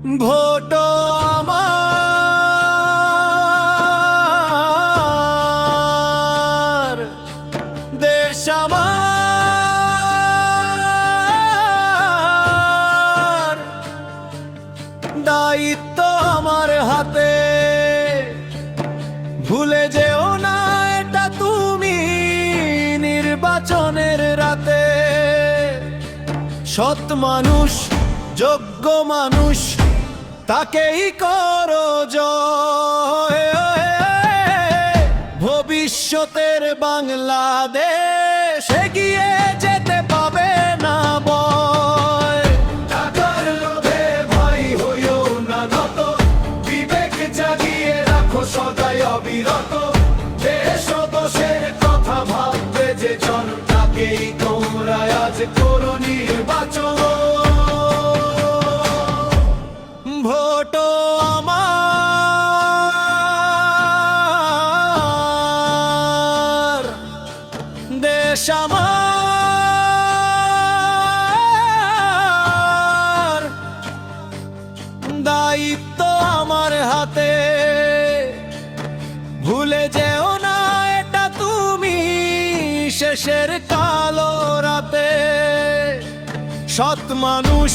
Vote আমার, দেশ আমার, দায়িত্ব আমার হাতে। ভুলে যেও না এটা তুমি নির্বাচনের রাতে। সৎ মানুষ, যোগ্য মানুষ, তাকেই করো জয়। ভবিষ্যতের বাংলাদেশ এগিয়ে যেতে পাবে না বয়। টাকার লোভে ভাই হইও না নত, বিবেক জাগিয়ে রাখো সদাই অবিরত। দেশ ও দোষের কথা ভাববে যে জন, তাকেই তোমরা আজ করো নির্বাচন। ভোট আমার, দেশ আমার, দায়িত্ব আমার হাতে। ভুলে যেও না এটা তুমি শেষের কালো রাতে। সৎ মানুষ,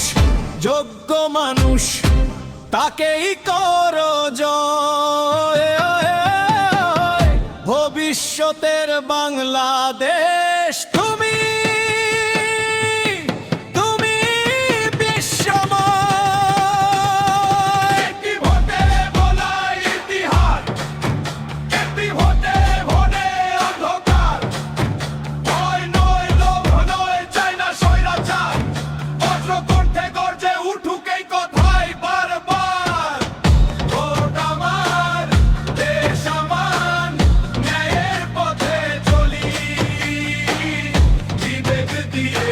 যোগ্য মানুষ, তাকেই করো জয়। ভবিষ্যতের বাংলাদেশ তুমি, তুমি বিশ্বময়। একটি ভোটে বলাই ইতিহাস, একটি ভোটে ভোটে অন্ধকার। ভয় নয়, লোভ নয়, চাই না স্বৈরাচার। বজ্র কণ্ঠে গর্জে উঠুক এই কথাই বারবার। ভোট আমার, দেশ আমার, ন্যায়ের পথে চলি। বিবেক দিয়ে